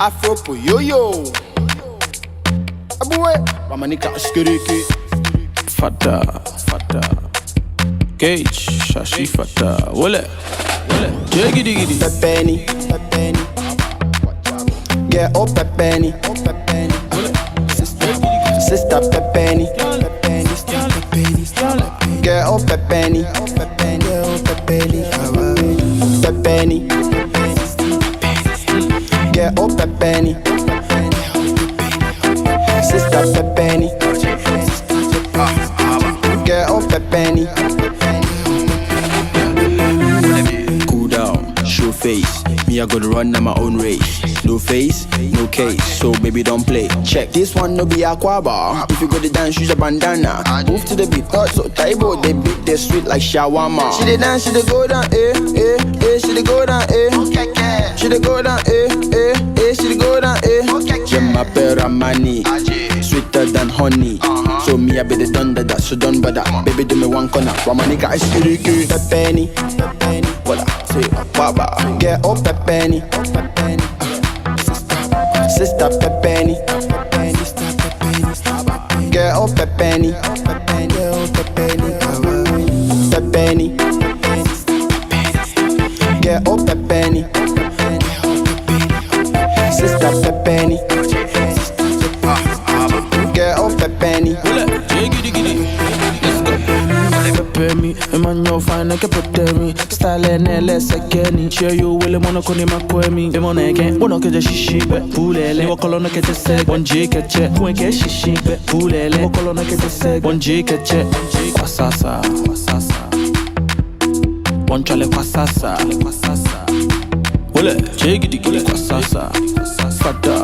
Afro po yo. Boy, Rhamani ka skiriki. Fata. Gage, shashi fata. Wole. Jiggy. Pepeni. Yeah, oh Pepeni. Sister Pepeni. Yeah, oh Pepeni. Pepeni. Yeah, oh Pepeni. Sister Pepeni. Yeah, oh Pepeni. Cool down, show face. Me, I gotta run on my own race. No face, no case. So baby, don't play. Check. This one no be aquaba. If you go to dance, use a bandana. Move to the beat, not so Tidal. They beat they sweet like shawarma. She dey dance, she dey go down, she dey go down, she dey go down, she dey go down, Rhamani, sweeter than honey. So me, I be the thunder that, so don't bother. Baby, do me one corner. Rhamani ka skiriki. Pepeni. What I say, baba. Yeah, oh Pepeni. Sister Pepeni. Yeah, oh Pepeni. Pepeni. Yeah, oh Pepeni. Sister Pepeni. Yeah, oh Pepeni. Pepeni, Emmanuel fine like a Pepeni. Style and LS again. Share you will wanna call him a quemi. Emon again, one of the shishi, Pulele, or colonna get a seg, one J catch, one get shishi, Pulele, or colonna get a seg, one J catch, Quasasa, one chale Quasasa, Wole, Jiggy Quasasa, Fata,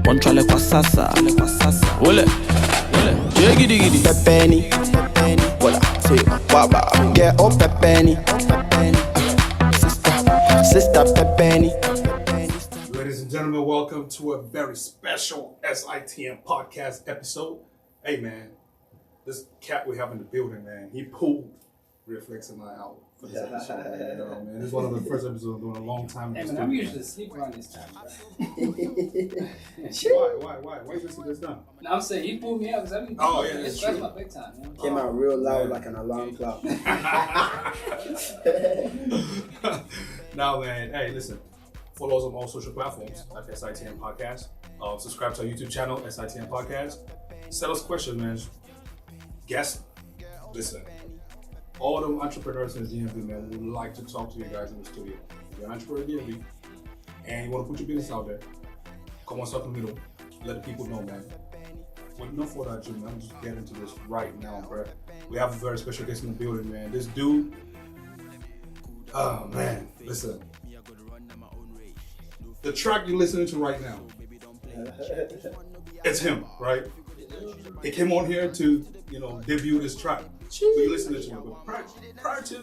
one chale Quasasa, Wole, Jiggy Pepeni. What I say, baba. Yeah, oh Pepeni. Sister Pepeni. Ladies and gentlemen, welcome to a very special SITM podcast episode. Hey man, this cat we have in the building, man, he pulled Reflex in my album for this episode. Man, this is one of the first episodes I'm doing a long time. Hey man, I'm usually asleep around this time. Why is this this time? No, I'm saying he pulled me out because I mean, it's my big time, man. Came out real loud like an alarm clock. Now, man, hey, listen. Follow us on all social platforms at SITM Podcast. Subscribe to our YouTube channel, SITM Podcast. Send us questions, man. Guess. Listen. All them entrepreneurs in the DMV, man, would like to talk to you guys in the studio. If you're an entrepreneur in the DMV and you want to put your business out there, come on, start in the middle. Let the people know, man. With no further ado, man, I'm just getting into this right now, bro. We have a very special guest in the building, man. This dude, oh man, listen. The track you're listening to right now, it's him, right? He came on here to, debut this track. We listening to him, but prior to,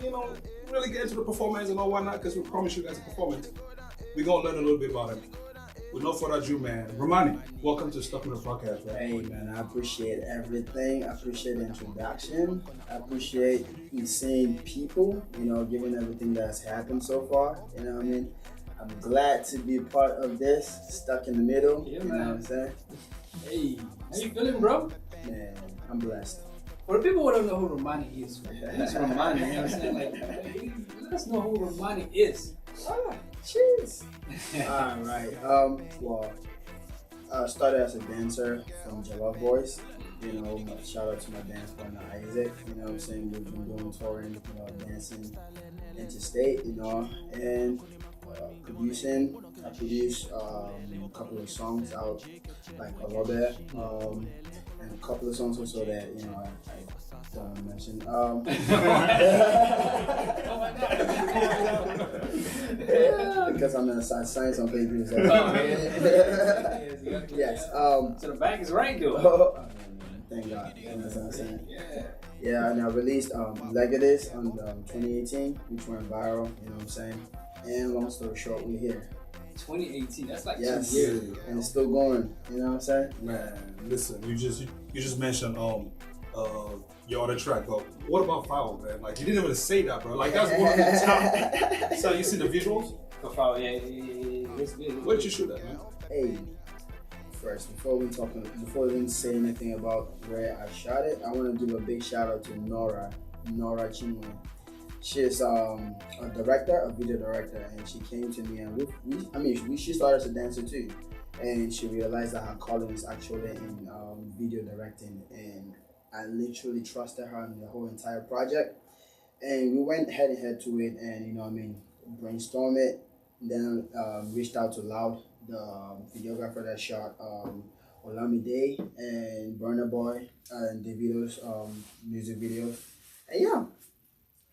really get into the performance and all whatnot, because we promise you guys a performance, we're going to learn a little bit about him. With no further ado, man, Rhamani, welcome to Stuck in the Podcast, man. Hey, man, I appreciate everything. I appreciate the introduction. I appreciate seeing people, given everything that's happened so far, you know what I mean? I'm glad to be a part of this, Stuck in the Middle, Yeah, you know man. what I'm saying? Hey, how you feeling, bro? Man, I'm blessed. For the people who don't know who Rhamani is, who's Rhamani? You know what I'm saying? Like, let us know who Rhamani is. Cheers. All right. Well, I started as a dancer from Jollof Boys. Shout out to my dance partner Isaac. You know what I'm saying? We've been doing touring, dancing interstate, and producing. I produced a couple of songs out, like a little bit, and a couple of songs also that I don't want to mention. Because I'm gonna sign some papers. Yes. So the bank is right, though. Thank God. You know what I'm saying? Yeah, and I released Legatus on 2018, which went viral. You know what I'm saying? And long story short, we're here. 2018, that's like 2 Yes, years. and it's still going. You know what I'm saying? Man, listen, you just mentioned your other track, but what about Foul, man? Like, you didn't even say that, bro. Like, that's one of the top. So you see the visuals? For Foul, yeah. It's good. Where did you shoot that, man? Hey, first, before we even say anything about where I shot it, I want to give a big shout out to Nora Chinwe. She's a director, a video director, and she came to me and she started as a dancer too, and she realized that her calling is actually in video directing, and I literally trusted her in the whole entire project, and we went head and head to it, and brainstormed it, then reached out to Loud, the videographer that shot Olamide and Burna Boy and Davido's music videos, and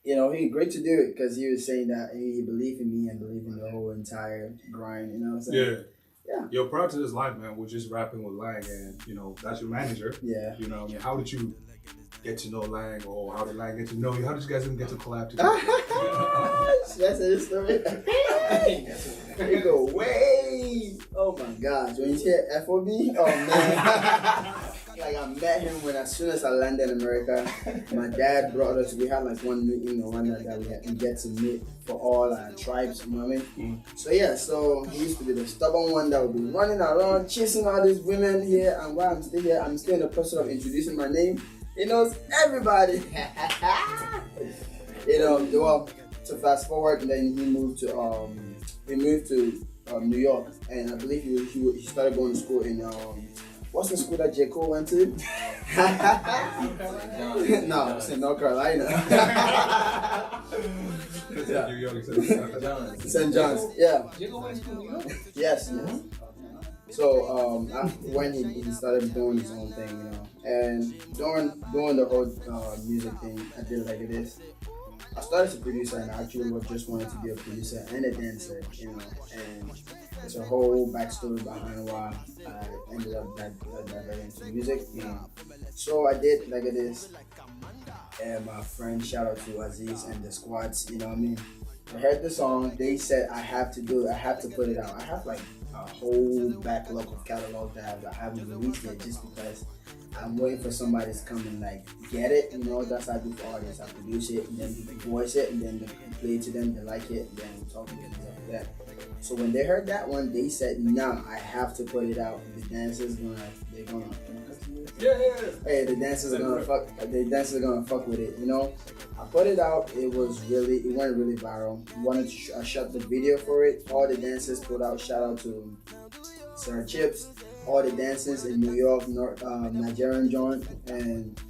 he great to do it because he was saying that he believed in me and believed in the whole entire grind. You know what I'm saying? Yeah. Yo, prior to this live, man, we're just rapping with Lang, and that's your manager. Yeah. How did you get to know Lang, or how did Lang get to know you? How did you guys even get to collab together? That's a story. They go way. Oh my gosh! When you hear FOB, oh man. Like I met him as soon as I landed in America. My dad brought us. We had like one meeting, one night that we get to meet for all our tribes. You know what I mean? So he used to be the stubborn one that would be running around chasing all these women here. And while I'm still here, I'm still in the process of introducing my name. He knows everybody. Well, to fast forward, and then he moved to New York, and I believe he started going to school in what's the school that J. Cole went to? No, it's in North Carolina. New York, St. John's, yeah. J. Cole went to school in New York? Yes. So when he started doing his own thing, and during the whole music thing, I did like this. I started as a producer, and I actually just wanted to be a producer and a dancer, and there's a whole backstory behind why I ended up diving into music. So I did like this, and my friend, shout out to Aziz and the squads. I heard the song. They said I have to do it. I have to put it out. I have like a whole backlog of catalog that I haven't released yet, just because I'm waiting for somebody to come and like get it. That's how I do for artists. I produce it, and then voice it, and then they play it to them. They like it, and then we talk to them after that. So when they heard that one, they said, "Nah, I have to put it out." The dancers they're gonna. Hey, the dancers are gonna fuck. The dancers are gonna fuck with it. I put it out. It went really viral. I shot the video for it. All the dancers put out. Shout out to Sarah Chips. All the dancers in New York, Nigerian joint, and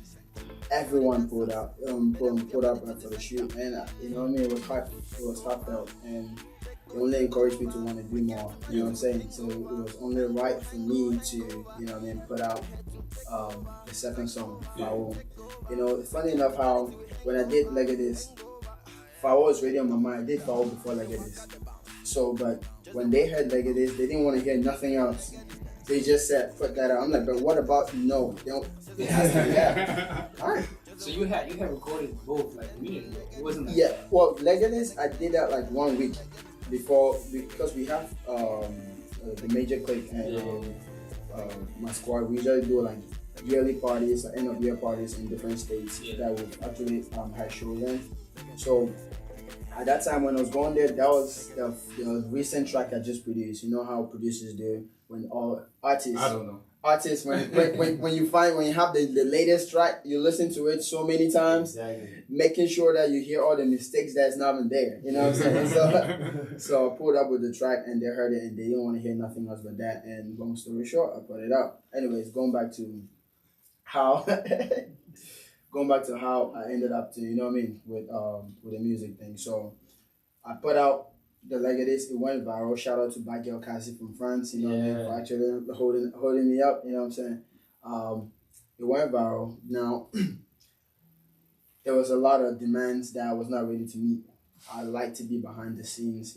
everyone pulled up for the shoot. And it was heartfelt, and it only encouraged me to want to do more. You know what I'm saying? So it was only right for me to put out the second song, Fawo. It's funny enough how when I did Legatis, Fawo was already on my mind. I did Fawo before Legatis. So, but when they heard Legatis, they didn't want to hear nothing else. They just said, put that out. I'm like, but what about no? It has to be that. All right. So you had recorded both like immediately. It wasn't like Well, Legatis, I did that like 1 week before, because we have the major clique and my squad. We usually do like yearly parties, end of year parties in different states that would actually have shows in. So at that time when I was going there, that was the recent track I just produced. You know how producers do when all artists. I don't know. Artists, when you have the latest track, you listen to it so many times, making sure that you hear all the mistakes that's not even there. You know what I'm saying? So I pulled up with the track, and they heard it, and they didn't want to hear nothing else but that. And long story short, I put it up. Anyways, going back to how I ended up to with the music thing. So I put out the Legatis. It went viral. Shout out to Bad Girl Cassie from France, for actually holding me up, you know what I'm saying? It went viral. Now, there was a lot of demands that I was not ready to meet. I like to be behind the scenes,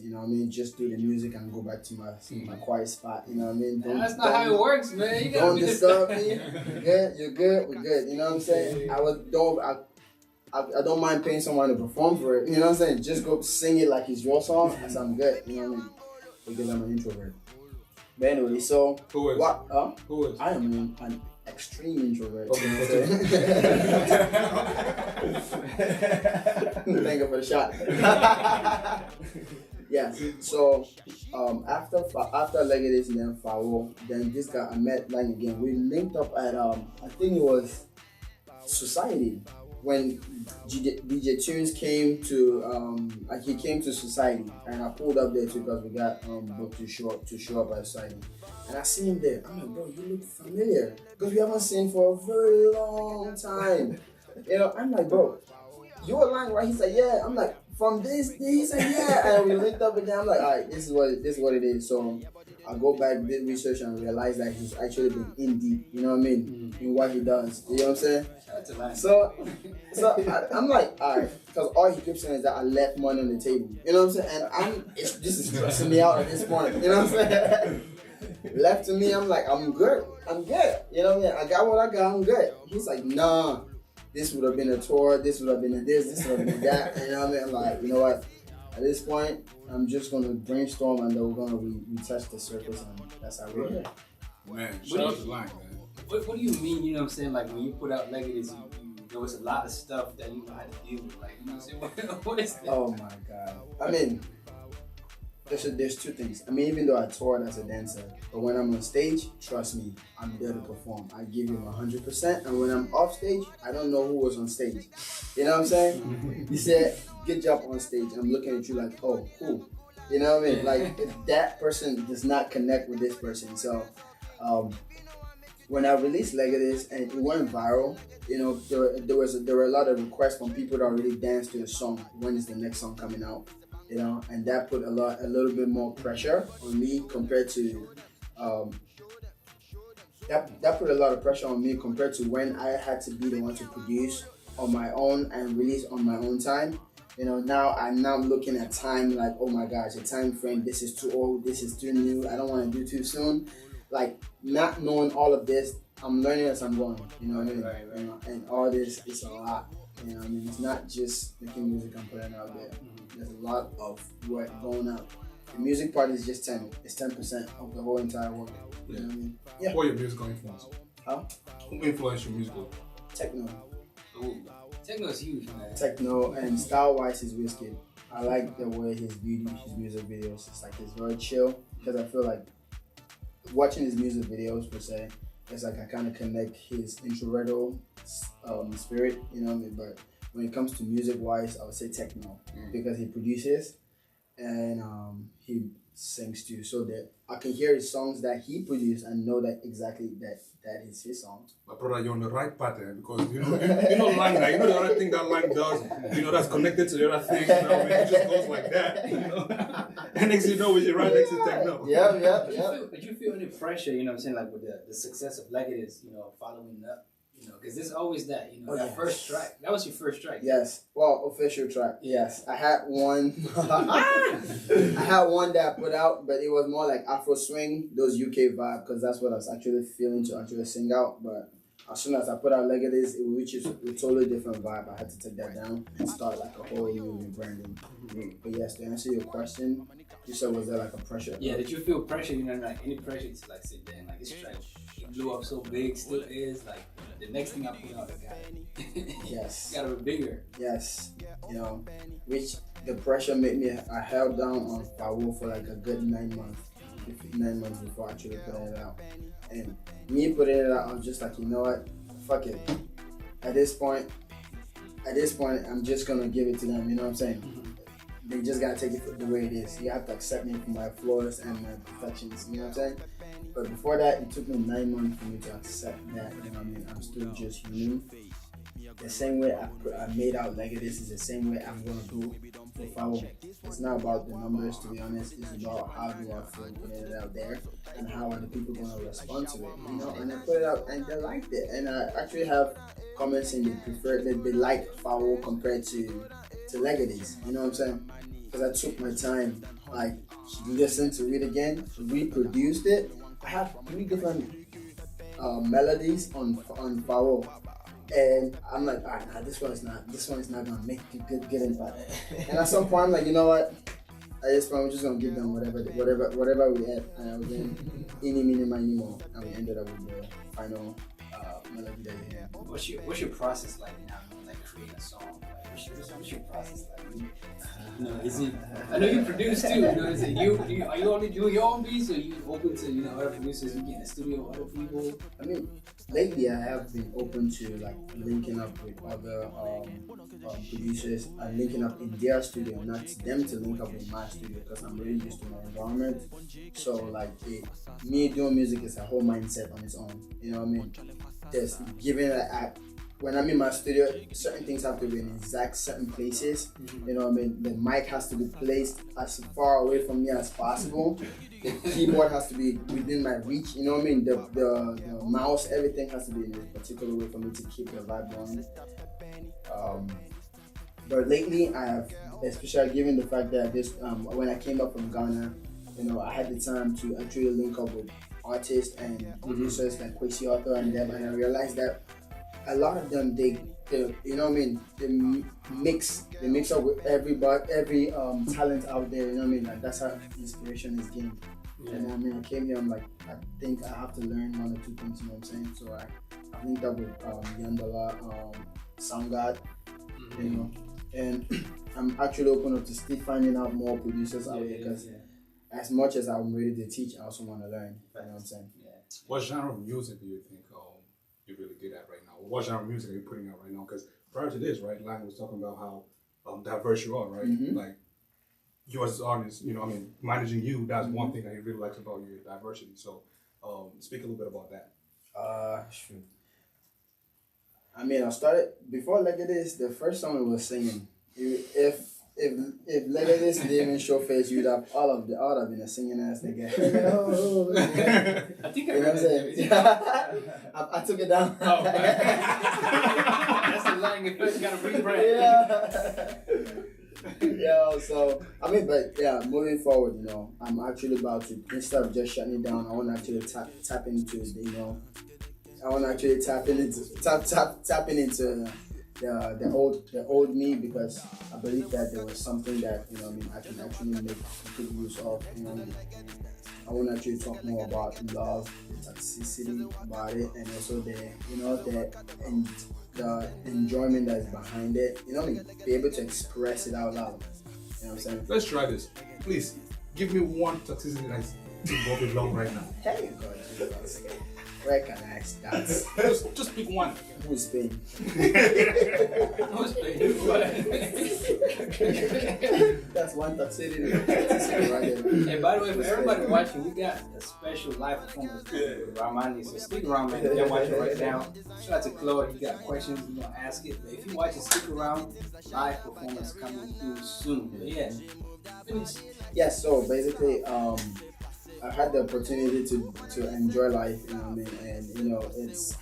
just do the music and go back to my quiet spot, That's not how it works, man. You don't disturb me. You're good, we're good, you know what I'm saying? I don't mind paying someone to perform for it, you know what I'm saying? Just go sing it like it's your song, and I'm good, you know what I mean? Because I'm an introvert. But anyway, so Who is? Who is? I am an extreme introvert. Okay. Thank you for the shot. Yes. So after Legacy and then Faro, then this guy I met like again. We linked up at I think it was Society when DJ Tunes came to he came to Society, and I pulled up there too because we got booked to show up at Society, and I see him there. I'm like, bro, you look familiar because we haven't seen for a very long time. You know, I'm like, bro, you were lying, right? He said, yeah. I'm like, from this, he said, yeah. And we linked up again. I'm like, all right, this is what it is. So I go back, did research, and realized that he's actually been in deep. You know what I mean? In what he does. You know what I'm saying? So I'm like, all right, because all he keeps saying is that I left money on the table. You know what I'm saying? And this is stressing me out at this point. You know what I'm saying? Left to me, I'm like, I'm good. You know what I mean? I got what I got. I'm good. He's like, nah. This would have been a tour, this would have been a this would have been that. You know what I mean? I'm like, you know what? At this point, I'm just going to brainstorm and then we're going to retouch the surface, and that's how we're here. Man, shout out to Line, man. What do you mean, you know what I'm saying? Like when you put out Legacy, there was a lot of stuff that you had to deal with. Like, you know what I'm saying? What is that? Oh my God. I mean, there's two things. I mean, even though I toured as a dancer, but when I'm on stage, trust me, I'm there to perform. I give you 100%, and when I'm off stage, I don't know who was on stage. You know what I'm saying? You said, good job on stage. I'm looking at you like, oh, cool. You know what I mean? Like, if that person does not connect with this person. So, when I released Legacy and it went viral, you know, there were a lot of requests from people that already danced to the song. When is the next song coming out? You know, and that put a little bit more pressure on me compared to that put a lot of pressure on me compared to when I had to be the one to produce on my own and release on my own time. You know, now I'm looking at time like, oh my gosh, the time frame, this is too old, this is too new, I don't want to do too soon. Like, not knowing all of this, I'm learning as I'm going, you know what I mean? Right. You know, and all this is a lot. You know what I mean? It's not just making music and putting it out there. There's a lot of work going out. The music part is just 10. It's 10% of the whole entire work. You know what I mean? Yeah. What are your musical influence? Huh? Who influenced you musically? Techno. Ooh. Techno is huge, man. Techno, and style-wise is Wizkid. I like the way his music videos. It's like it's very chill because I feel like watching his music videos per se, it's like I kind of connect his introverted spirit, you know what I mean? But when it comes to music-wise, I would say techno because he produces and he sings too, so that I can hear his songs that he produced and know that exactly that is his song. But brother, you're on the right pattern because you know line that, you know the other thing that line does, you know, that's connected to the other thing, you know, I mean, it just goes like that, you know. And next you know, we're right next to techno. Yeah. Did you feel any pressure, you know what I'm saying, like with the success of Legacy, you know, following up? You know, because there's always that, you know, first track. That was your first track. Yes. Well, official track. Yes. I had one. I had one that I put out, but it was more like Afro swing, those UK vibe, because that's what I was actually feeling to actually sing out. But as soon as I put out Legacy, which is a totally different vibe, I had to take that down and start like a whole new rebranding. But yes, to answer your question, you said, was there like a pressure? Yeah, did you feel pressure, you know, like any pressure to like sit there and like this track blew up so big, still is, like the next thing I put out, I got it. Yes. Gotta be bigger. Yes. You know, which the pressure made me, I held down on Faro for like a good 9 months. 9 months before actually putting it out. And me putting it out, I was just like, you know what? Fuck it. At this point, I'm just gonna give it to them, you know what I'm saying? They just gotta take it the way it is. You have to accept me for my flaws and my perfections, you know what I'm saying? But before that, it took me 9 months for me to accept that, you know what I mean? I'm still just human. The same way I made out Legacy is the same way I'm gonna do for Faro. It's not about the numbers, to be honest. It's about how do I feel putting it out there and how are the people gonna respond to it, you know? And I put it out and they liked it. And I actually have comments saying they like Faro compared to Legacy, you know what I'm saying? Because I took my time, like, listened to it again, reproduced it. I have 3 different melodies on Faro. And I'm like, all right, nah, this one is not gonna make you get impact. And at some point, I'm like, you know what? At this point, we're just gonna give them whatever we had, and I was in any minimum anymore, and we ended up with the final melody that you hear. What's your process like now? Like creating a song? Like, what's your process like? Is it? I know you produce too. Is it are you only doing your own beats, or are you open to other producers? You get in the studio with other people? I mean, lately I have been open to like linking up with other producers and linking up in their studio, not them to link up in my studio, because I'm really used to my environment. So like me doing music is a whole mindset on its own. You know what I mean? Just giving when I'm in my studio, certain things have to be in exact certain places. You know what I mean? The mic has to be placed as far away from me as possible. The keyboard has to be within my reach. You know what I mean? The mouse, everything has to be in a particular way for me to keep the vibe going. But lately, I have, especially given the fact that when I came back from Ghana, I had the time to actually link up with artists and producers like Kwesi Arthur and them, and I realized that a lot of them, they you know what I mean, they mix up with every talent out there. You know what I mean? Like that's how inspiration is gained. Yeah. You know what I mean? I came here, I'm like, I think I have to learn one or two things. You know what I'm saying? So I linked up with Yandala, Soundgard, and I'm actually open up to still finding out more producers out there, because as much as I'm ready to teach, I also want to learn. You know what I'm saying? Yeah. What genre of music do you think you're really good at right now? What genre of music are you putting out right now? Because prior to this, right, Lang was talking about how diverse you are, right? Like you as an artist, managing you, that's one thing that he really likes about your diversity. So speak a little bit about that. Sure. I mean, I started before Legatus. The first song we were singing, if Legatus didn't even show face, you'd have all of been a singing ass nigga. I think you know what I'm saying? I took it down. Oh, that's the line you first gotta rebrand. Yeah, so I mean, but yeah, moving forward, I'm actually about to, instead of just shutting it down, I want to actually tap into I want to actually tapping into the old me, because I believe that there was something that I can actually make good use of. I want to actually talk more about love, the toxicity about it, and also the enjoyment that is behind it. Be able to express it out loud. You know what I'm saying? Let's try this. Please give me one toxicity that's involved in love right now. Hey, God, Jesus. Where can I start? Just pick one. Who's paying? Who's paying? That's one toxicity right there. And by the way, for everybody watching, we got a special live performance with Rhamani. So stick around, man. You're watching right now. Shout out to Claude. You got questions, you want to ask it. But if you watch it, stick around. Live performance coming through soon. But yeah, finish. Yeah, so basically, I had the opportunity to enjoy life, and it's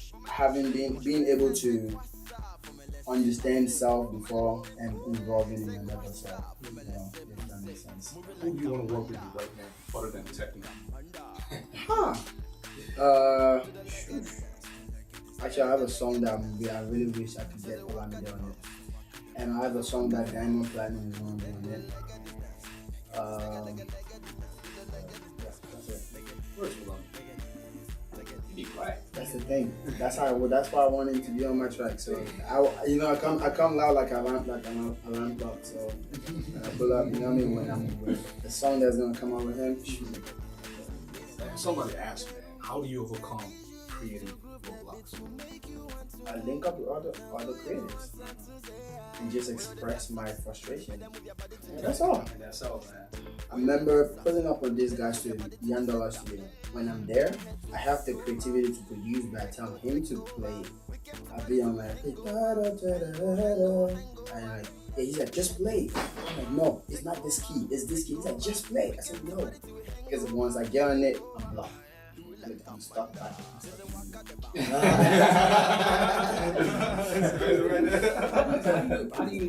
being able to understand self before and involving in another self. If that makes sense. Who do you want to work with right now, other than techno? Actually, I have a song that I really wish I could get Olamide on it, and I have a song that Diamond Platinum is going to be on it. That's the thing. That's why I want him to be on my track. So I come loud like an alarm clock. So I pull up. You know what I mean? When the song that's gonna come out with him. Somebody asked, man, how do you overcome creating roadblocks? I link up with other creators and just express my frustration. That's all. That's all, man. I remember pulling up on this guy's studio, Yandala studio. When I'm there, I have the creativity to produce, but I tell him to play. I'll be on like, and he's like, just play. I'm like, no, it's not this key, it's this key. He's like, just play. I said, no, because once I get on it, I'm blocked. I'm stuck. How do you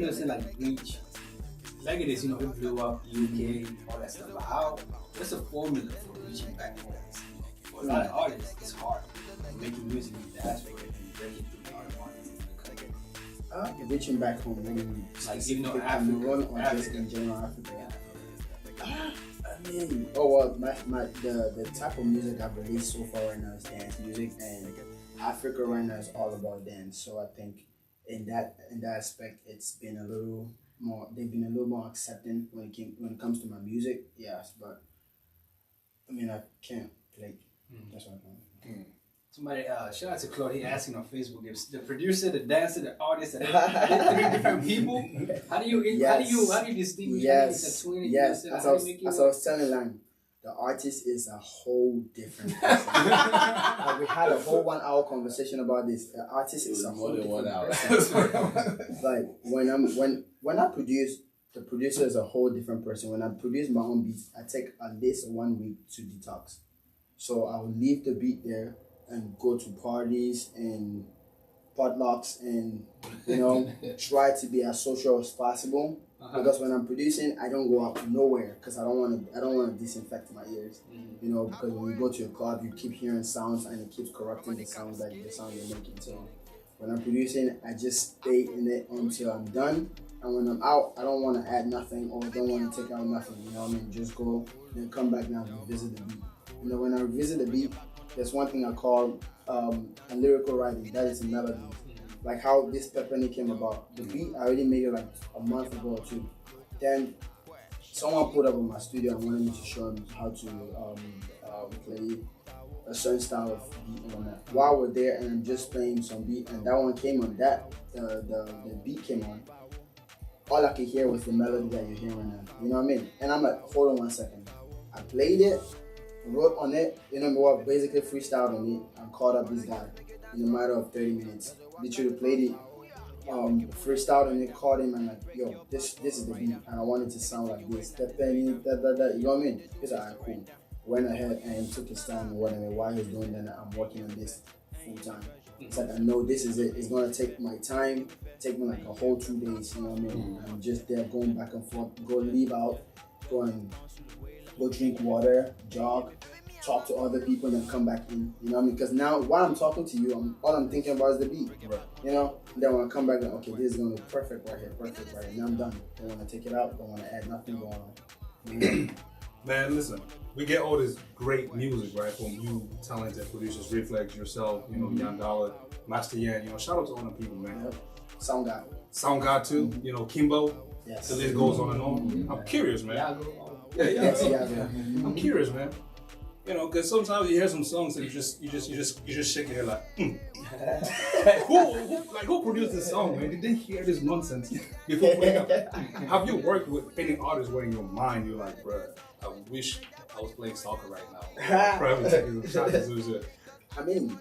reach? Like it is, it blew up UK, all that stuff. But what's the formula for reaching back home? For a lot of artists, it's hard. Making music in the diaspora and breaking through other artists in the country. Reaching back home, meaning Cameroon or just in general Africa. I mean, the type of music I've released so far right now is dance music, and Africa right now is all about dance. So I think in that aspect, it's been a little more. They've been a little more accepting when it comes to my music. Yes, but I mean I can't like. That's what I'm doing. Somebody, shout out to Claude. He asking on Facebook if the producer, the dancer, the artist, are they 3 different people? How do you distinguish? Yes, How do you yes. As I was telling Lang, the artist is a whole different person. Like we had a whole 1 hour conversation about this. The artist is a whole different person. Like when I produce, the producer is a whole different person. When I produce my own beats, I take at least 1 week to detox. So I'll leave the beat there and go to parties and potlucks and try to be as social as possible. Because when I'm producing, I don't go out nowhere because I don't want to disinfect my ears. Because when you go to a club, you keep hearing sounds and it keeps corrupting the sound you're making. So when I'm producing, I just stay in it until I'm done. And when I'm out, I don't want to add nothing or don't want to take out nothing. Just go and come back now and revisit the beat. When I revisit the beat, there's one thing I call a lyrical writing. That is a melody. Like how this Pepeni came about. The beat, I already made it like a month ago or 2. Then someone put up in my studio and wanted me to show him how to play a certain style of beat on that. While we're there and I'm just playing some beat and that one came on, the beat came on. All I could hear was the melody that you're hearing now. You know what I mean? And I'm like, hold on 1 second. I played it, wrote on it, basically freestyled on it and called up this guy in a matter of 30 minutes. Literally played it, freestyled on it, called him and like, yo, this is the beat and I want it to sound like this. Pepeni, you know what I mean? He's like, alright, cool. Went ahead and took his time and whatever. While he's doing that, I'm working on this full time. It's like I know this is it. It's gonna take my time, take me like a whole 2 days, you know what I mean? I'm just there going back and forth, go leave out, go drink water, jog, talk to other people, and then come back in. You know what I mean? Because now, while I'm talking to you, all I'm thinking about is the beat. Right. Then when I come back, okay, this is gonna be perfect right here. Now I'm done. Don't want to take it out. Don't want to add nothing going on. Man, listen, we get all this great music, right, from you talented producers, Reflex, yourself, Yan Dollar, Master Yan. Shout out to all the people, man. Yep. Sound God too. Kimbo. Yes. The list goes on and on. I'm curious, man. Yeah. I'm curious, man. Because sometimes you hear some songs and you just shake your head like, who produced this song, man? Did they hear this nonsense before putting up? Have you worked with any artists where in your mind you're like, bruh, I wish I was playing soccer right now? I mean,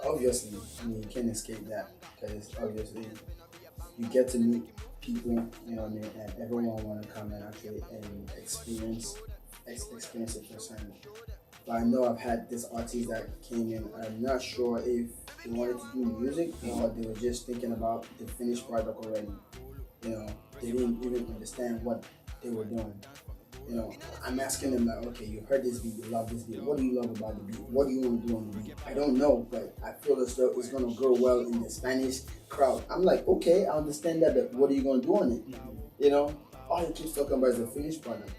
obviously, you can't escape that because obviously you get to meet people, you know what I mean, and everyone want to come and actually and experience it firsthand. But I know I've had this artist that came in. I'm not sure if they wanted to do music or they were just thinking about the finished product already. They didn't even understand what they were doing. I'm asking them like, okay, you heard this beat, you love this beat. What do you love about the beat? What do you want to do on the beat? I don't know, but I feel as though it's gonna go well in the Spanish crowd. I'm like, okay, I understand that, but what are you gonna do on it? All he keeps talking about is the finished product.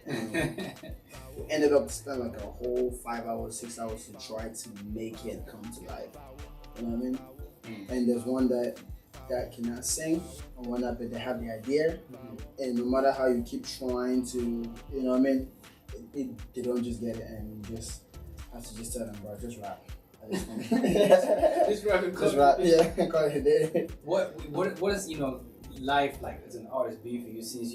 We ended up spending like a whole 5 hours, 6 hours to try to make it come to life. You know what I mean? And there's one that cannot sing, and one that they have the idea, and no matter how you keep trying to, you know what I mean, they don't just get it, and you just have to just tell them, bro, just rap. Just rap. Yeah, call it a day. What is life like as an artist be for you since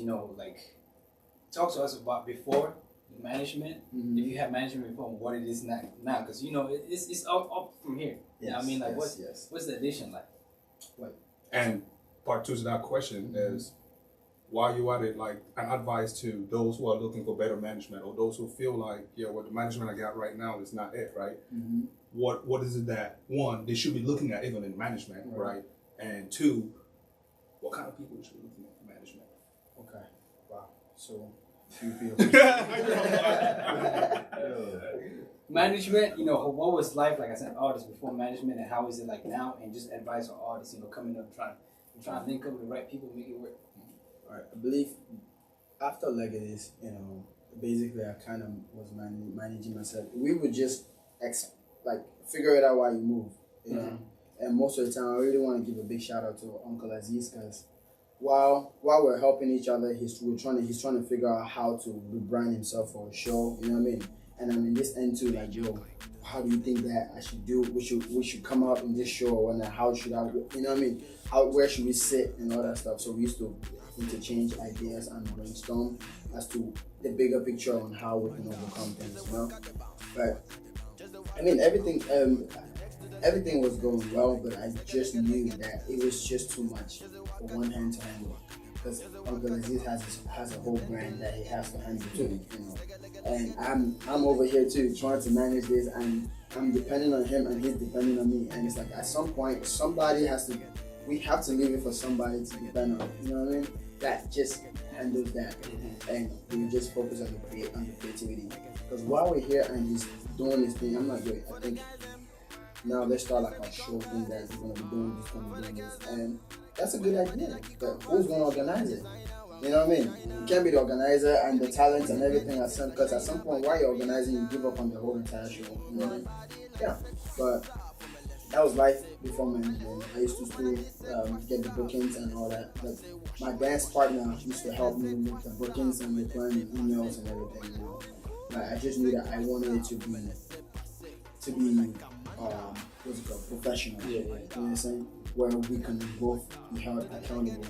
talk to us about before management, if you have management before, what it is now because it's up from here. Yes, I mean, like yes. what's the addition like? And part 2 to that question is, while you at it, like an advice to those who are looking for better management or those who feel like, what the management I got right now is not it, right? What is it that, one, they should be looking at even in management, right? And 2, what kind of people should be looking at management? Okay, wow. So, you feel management, what was life like as an artist before management, and how is it like now? And just advice for artists, coming up trying to link up with the right people, make it work. All right, I believe after Legacies, basically I kind of was managing myself. We would just figure it out while you move. you know. And most of the time, I really want to give a big shout out to Uncle Aziz because while we're helping each other, he's trying to figure out how to rebrand himself for a show. You know what I mean? And I'm in this end too, like, yo, how do you think that I should do? We should come out in this show or not? How should I? You know what I mean? Where should we sit and all that stuff? So we used to interchange ideas and brainstorm as to the bigger picture on how we can overcome things. You know, but I mean everything was going well, but I just knew that it was just too much for one hand to handle. Because Uncle Aziz has a whole brand that he has to handle too, you know. And I'm over here too trying to manage this, and I'm depending on him, and he's depending on me. And it's like at some point we have to leave it for somebody to depend on. You know what I mean? That just handles that, and we just focus on the creativity. Because while we're here and he's doing this thing, I'm like, wait, I think now let's start like a show thing that we're gonna be doing this, and that's a good idea. But who's gonna organize it? You know what I mean? You can't be the organizer and the talent and everything because at some point while you're organizing, you give up on the whole entire show. You know what I mean? Yeah. But that was life before management. I used to still get the bookings and all that. But my dance partner used to help me with the bookings and replying the emails and everything. You know? Like, I just knew that I wanted it to be what's it called, professional. You know what I'm saying? Where we can both be held accountable.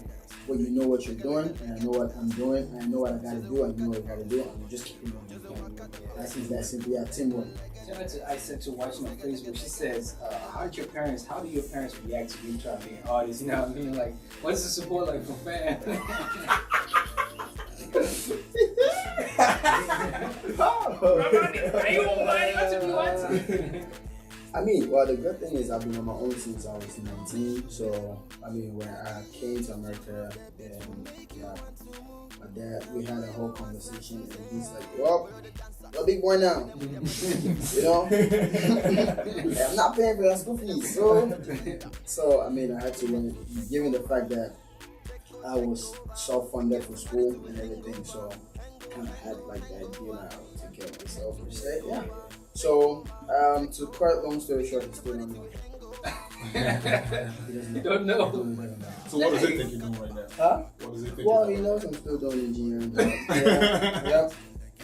Where you know what you're doing, and I know what I'm doing, and I know what I gotta do, and you know what I gotta do, and we just keep it going. That's simply teamwork. Shout out to I sent to watching on Facebook. She says, how do your parents react to you trying to be an artist? You know what I mean? Like, what's the support like from fans? I mean, well, the good thing is I've been on my own since I was 19. So, I mean, when I came to America, and my dad, we had a whole conversation, and he's like, well, you're a big boy now. You know? I'm not paying for your school fees. So, I mean, I had to, given the fact that I was self-funded for school and everything, so I kind of had like the idea that I would take care of myself, which said, yeah. So, to cut long story short, he still don't know. You don't know. So what does it think you're doing right now? Huh? What does it think? Well, he knows I'm still doing engineering. Yeah.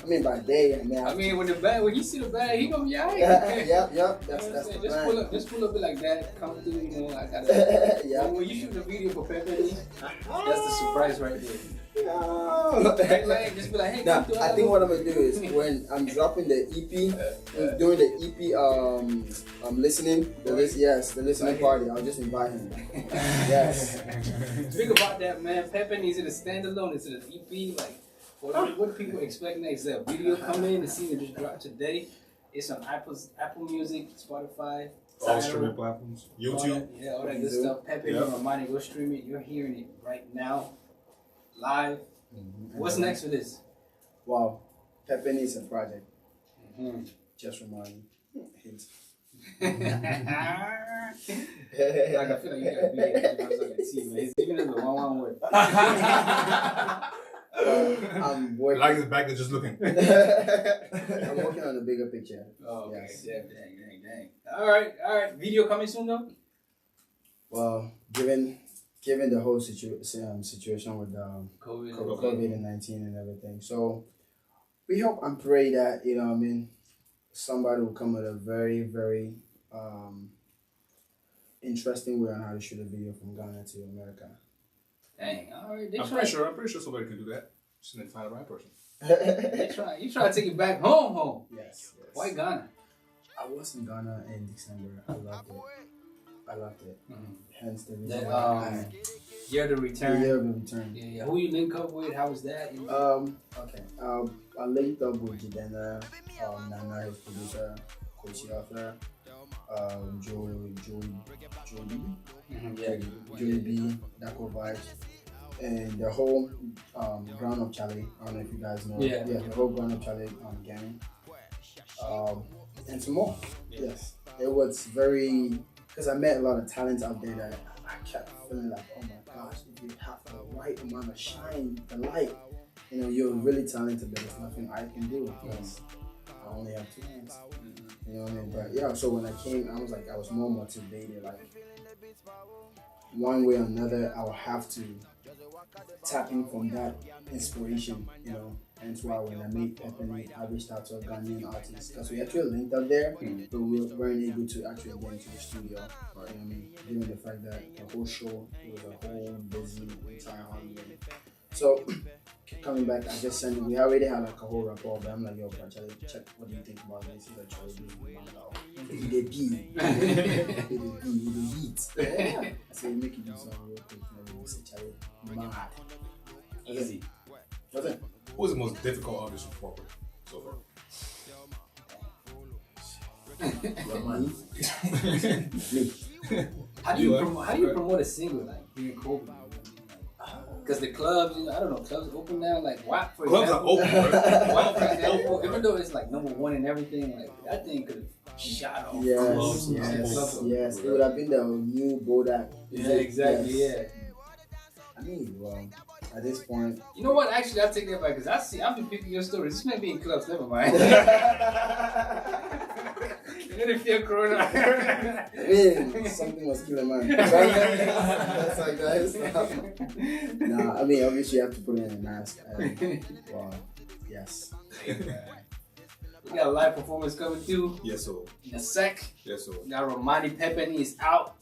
I mean, by day, when you see the bag, he gonna be alright. Yep. That's the plan. Just pull up it like that. Come through, you know. I gotta. Yeah. When you shoot the video for Pepeni, that's the surprise right there. No. Just be like, hey, Now, I think what I'm gonna do is when I'm dropping the EP, doing the EP, listening, the listening party, I'll just invite him. Yes. Speak about that, man. Pepeni, is it a standalone? Is it an EP? Like, what do people expect next? Is there a video coming in? The scene that just dropped today. It's on Apple Music, Spotify, all streaming platforms, YouTube. All that good stuff. Pepeni, Rhamani, go stream it. You're hearing it right now. Live. What's next for this? Wow, Pepeni is a project. Just Rhamani. Hint. Like, I feel like you gotta be there. On the team, man. He's giving us a 1-1 word. I'm working. Like his back, they're just looking. I'm working on the bigger picture. Oh, okay. Yes. Yeah, dang. All right. Video coming soon though? Well, given the whole situation with COVID-19 and everything. So we hope and pray that, you know what I mean, somebody will come with a very, very interesting way on how to shoot a video from Ghana to America. Dang, all right. I'm pretty sure somebody can do that. Just need to find the right person. You try to take it back home. Yes. Why Ghana? I was in Ghana in December. I loved it. Hence the reason That, why Year to Return. Year of the Return. Yeah. Who you link up with? How was that? Okay. I linked up with Jidena, Nana, his producer, Kochi author, Joey B, Dako Vibes, and the whole Ground Up Charlie. I don't know if you guys know. Yeah, the whole Ground Up Charlie gang. And some more. Yes. It was very, because I met a lot of talents out there that I kept feeling like, oh my gosh, if you have the right amount of shine, the light, you know, you're really talented, but there's nothing I can do because only have 2 hands. You know what I mean? But yeah, so when I came, I was more motivated. Like one way or another, I would have to tap in from that inspiration, you know. Hence why when I made Pepeni, I reached out to a Ghanaian artist because we actually linked up there, but we weren't able to actually get into the studio. You know what I mean? Given the fact that the whole show was a whole busy entire holiday. So coming back, I just sent. We already had like a whole rapport, but I'm like, yo, bro, Charlie, check. What do you think about this? He's like, Charlie, he did pee, he did heat. Yeah. I said, make it do something real quick. And we said, Charlie, mad. Easy. What's it? Who's the most difficult artist you've worked with so far? Rhamani. Me. How do you promote a single like during COVID? Because the clubs, you know, I don't know, clubs open now. Like WAP, for Clubs example. are open, right? WAP, for example, even though it's like #1 and everything, like that thing could have shot off. Yes. It would have been the new Bodak. Yeah, exactly. Yes. Yeah. I mean, well, at this point, You know what? Actually, I'll take that back because I've been picking your stories. This may be in clubs. Never mind. You didn't feel corona. something was killing mine. That's like guys. Nah, I mean, obviously you have to put in a mask. Well, yes. We got a live performance coming through Yes, sir. in a sec. Yes, sir. We got Rhamani Pepeni is out.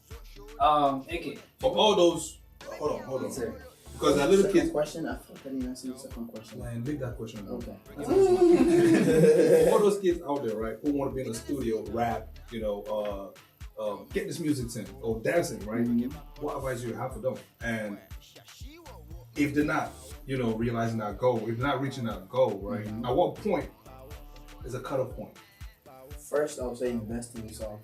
AK. From all those, hold on. Yes, sir. Because that little Second kids. question, I thought I didn't answer the second question. Man, leave that question alone. Okay. All those kids out there, right, who want to be in the studio, rap, you know, get this music in or dancing, right? What advice do you have for them? And if they're not, you know, realizing that goal, if they're not reaching that goal, right? At what point is a cutoff point? First, I would say invest in yourself.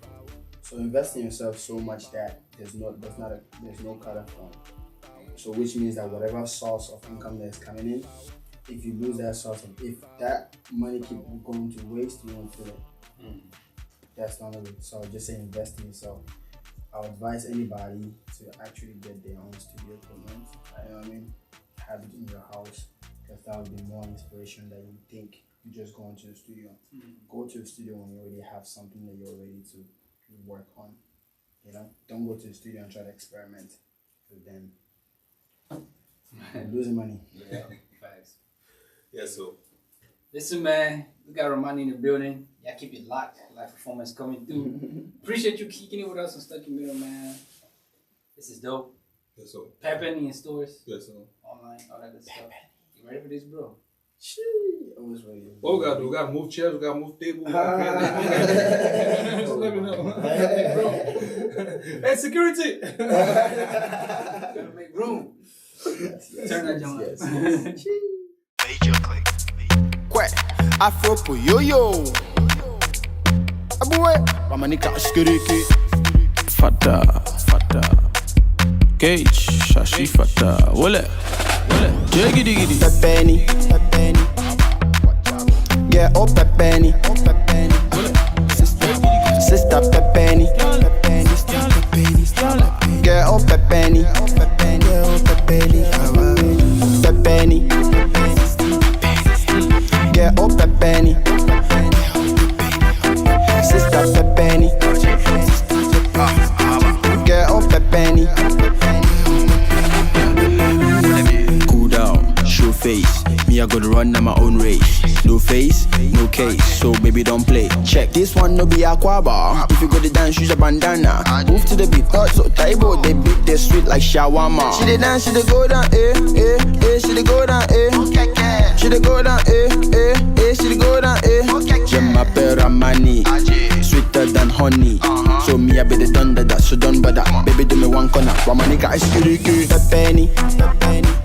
So invest in yourself so much that there's no cutoff point. So which means that whatever source of income that's coming in, if you lose that source of, if that money keep going to waste, you won't feel it. That's not it. So just say invest in yourself. I would advise anybody to actually get their own studio equipment. You know what I mean? Have it in your house because that would be more inspiration than you think you just go into the studio. Go to the studio when you already have something that you're ready to work on. You know, don't go to the studio and try to experiment with them. Losing money. Yeah, facts. Yes, so. Listen, man, we got Rhamani in the building. Y'all keep it locked. Live performance coming through. Appreciate you kicking it with us on Stuck in Middle, man. This is dope. Yes, so. Pepeni in stores, Yes, so. online, all that good stuff. You ready for this, bro? I was ready. What we gotta do? We gotta move chairs, we gotta move tables. Just let me know. Hey, security! Gotta make room. Turn that jump yes. Quack, Afro po yo yo. Abuwe, Rhamani kashkiriki. Fata. Gage, shashi fata. Wole. Jiggy diggy. Pepeni. Yeah, oh Pepeni. Sister Pepeni. Yeah, oh Pepeni. Pepeni. Yeah, oh Pepeni. Sister Pepeni. Yeah, oh Pepeni. Cool down, show face. Me, I gotta run on my own race. No face, no case, so baby don't play. Check this one, no be aquaba. If you go to dance, use a bandana. Move to the beat, not so Tidal. They beat they sweet like shawarma. She dey dance, she dey go down, she dey go down, she dey go down, she dey go down, Jemma Rhamani, sweeter than honey. So me, I be the thunder that so done bother. Baby do me one corner, Rhamani got skiriki. Pepeni,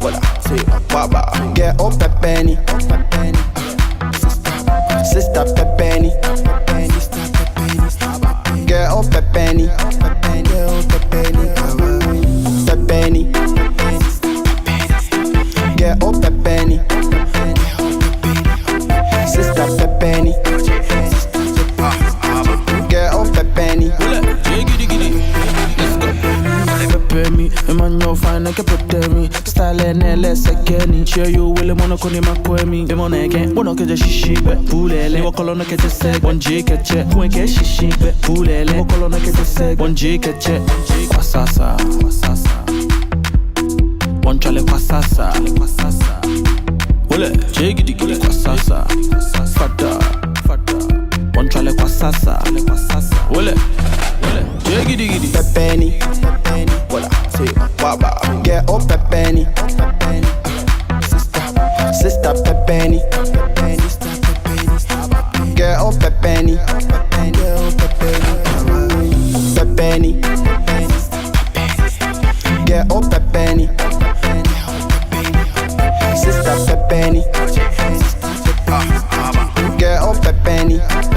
What I say, baba. yeah, oh Pepeni. Sister Pepeni. Yeah, oh Pepeni. Pepeni. Yeah, oh Pepeni. Sister Pepeni. Yeah, oh Pepeni. Jiggy diggy. Let's go. Pepeni, Emmanuel fine like a Pepeni. style nele sekeni. Share you will mono koni makwemi. Emon again, wono keje shishi be pulele. Wo kolono keje seg, one J keche. Kwen ke shishi be pulele. Wo kolono keje seg, one J keche. Kwasasa, one chale kwasasa. Ole, J gidi gidi kwasasa. Fata. One chale kwasasa. Ole, J gidi gidi. Pepeni, voilà, c'est Waba. Get up Pepeni, sister Pepeni, get up Pepeni, Pepeni, get up Pepeni, sister Pepeni, get up Pepeni.